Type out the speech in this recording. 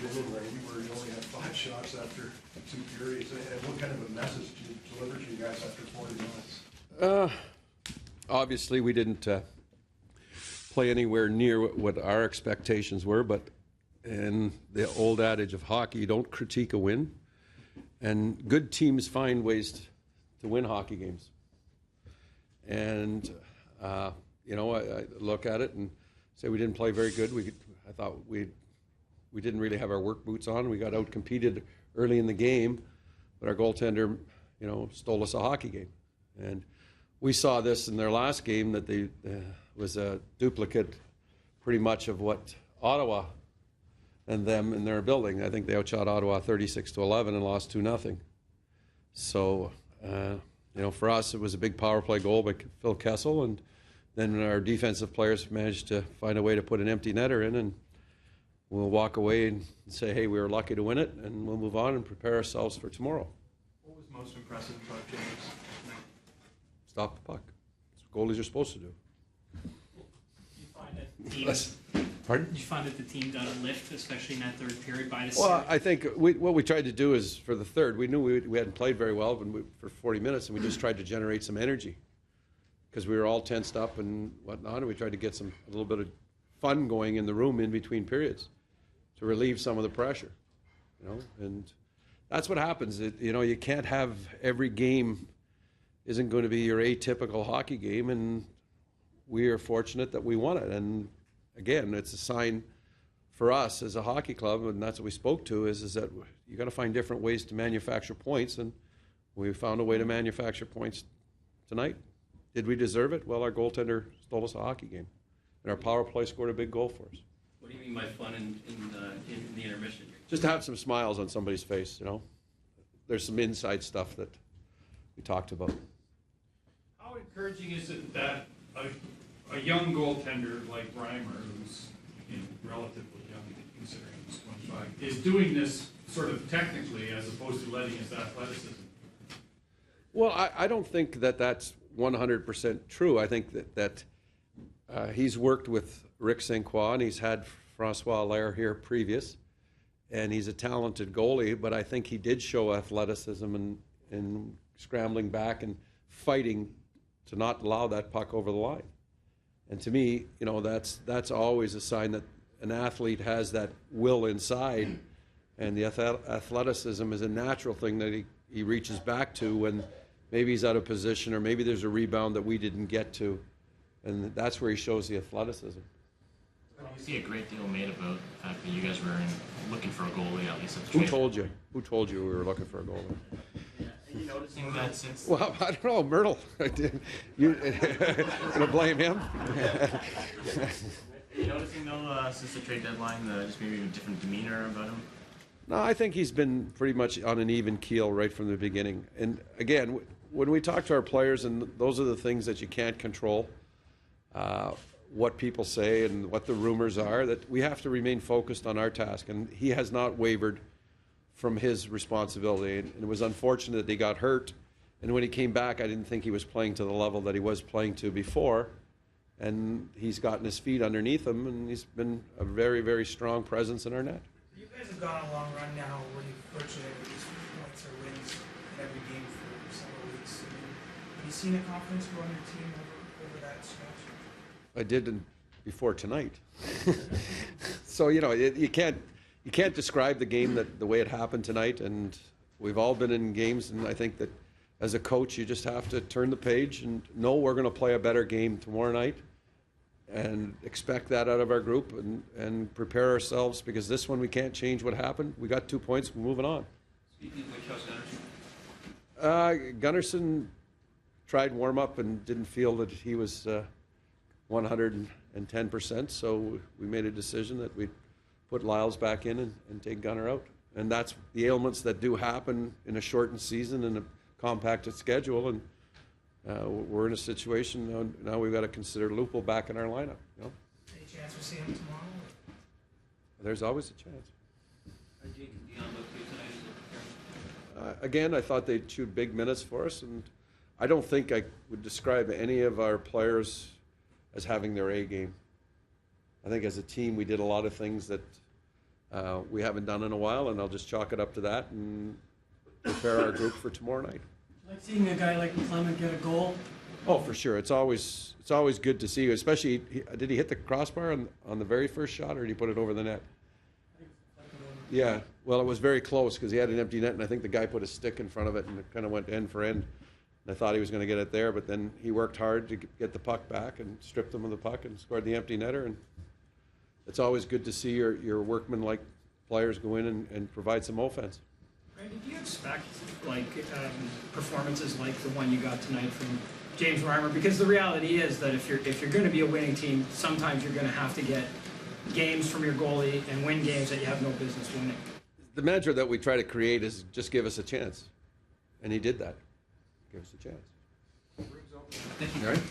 third inning, Randy, where you only had 5 shots after 2 periods. And what kind of a message did you deliver to you guys after 40 minutes? Obviously, we didn't play anywhere near what our expectations were, but in the old adage of hockey, you don't critique a win. And good teams find ways to win hockey games. And, you know, I look at it and say we didn't play very good. I thought we didn't really have our work boots on. We got out-competed early in the game, but our goaltender, you know, stole us a hockey game. And we saw this in their last game that they was a duplicate pretty much of what Ottawa and them in their building. I think they outshot Ottawa 36-11 and lost 2-0. So, you know, for us, it was a big power play goal by Phil Kessel, and then our defensive players managed to find a way to put an empty netter in, and we'll walk away and say, hey, we were lucky to win it, and we'll move on and prepare ourselves for tomorrow. What was most impressive about James? Stop the puck. That's what goalies are supposed to do. Pardon? Did you find that the team got a lift, especially in that third period by the Well, I think what we tried to do is, for the third, we knew we hadn't played very well for 40 minutes, and we just tried to generate some energy because we were all tensed up and whatnot, and we tried to get a little bit of fun going in the room in between periods to relieve some of the pressure, you know, and that's what happens. You know, you can't have every game isn't going to be your atypical hockey game, and we are fortunate that we won it. And again, it's a sign for us as a hockey club, and that's what we spoke to, is that you got to find different ways to manufacture points, and we found a way to manufacture points tonight. Did we deserve it? Well, our goaltender stole us a hockey game, and our power play scored a big goal for us. What do you mean by fun in the intermission? Just to have some smiles on somebody's face, you know. There's some inside stuff that we talked about. How encouraging is it that a young goaltender like Reimer, who's relatively young considering he's 25, is doing this sort of technically as opposed to letting his athleticism? Well, I don't think that that's 100% true. I think that he's worked with Rick St. Croix, and he's had Francois Allaire here previous, and he's a talented goalie, but I think he did show athleticism and scrambling back and fighting to not allow that puck over the line. And to me, you know, that's always a sign that an athlete has that will inside, and the athleticism is a natural thing that he reaches back to when maybe he's out of position or maybe there's a rebound that we didn't get to, and that's where he shows the athleticism. You see a great deal made about the fact that you guys were looking for a goalie, at least at the Who told you? Who told you we were looking for a goalie? Are you noticing that since... Well, I don't know, Myrtle. You gonna blame him? Are you noticing, though, since the trade deadline, just maybe a different demeanor about him? No, I think he's been pretty much on an even keel right from the beginning. And again, when we talk to our players, and those are the things that you can't control, what people say and what the rumors are, that we have to remain focused on our task. And he has not wavered from his responsibility. And it was unfortunate that he got hurt. And when he came back, I didn't think he was playing to the level that he was playing to before. And he's gotten his feet underneath him, and he's been a very, very strong presence in our net. You guys have gone a long run now where you virtually have at least points or wins in every game for several weeks. Have you seen a confidence grow on your team over that stretch? I did before tonight. So, you know, you can't describe the game the way it happened tonight, and we've all been in games, and I think that as a coach you just have to turn the page and know we're going to play a better game tomorrow night and expect that out of our group and prepare ourselves, because this one we can't change what happened. We got 2 points, we're moving on. Speaking of which, how's Gunnarsson? Gunnarsson tried warm-up and didn't feel that he was 110%, so we made a decision that we'd put Lyles back in and take Gunnar out. And that's the ailments that do happen in a shortened season and a compacted schedule, and we're in a situation now we've got to consider Lupul back in our lineup. You know? Any chance we'll see him tomorrow? There's always a chance. Again, I thought they chewed big minutes for us, and I don't think I would describe any of our players as having their A game. I think as a team we did a lot of things that we haven't done in a while, and I'll just chalk it up to that and prepare our group for tomorrow night. Like seeing a guy like Clement get a goal. Oh, for sure. It's always good to see you, especially, did he hit the crossbar on the very first shot, or did he put it over the net? Yeah, well, it was very close because he had an empty net, and I think the guy put a stick in front of it, and it kind of went end for end. And I thought he was going to get it there, but then he worked hard to get the puck back and stripped him of the puck and scored the empty netter. And it's always good to see your workman-like players go in and provide some offense. Randy, do you expect performances like the one you got tonight from James Reimer? Because the reality is that if you're going to be a winning team, sometimes you're going to have to get games from your goalie and win games that you have no business winning. The mantra that we try to create is just give us a chance, and he did that. Give us a chance. Thank you. All right.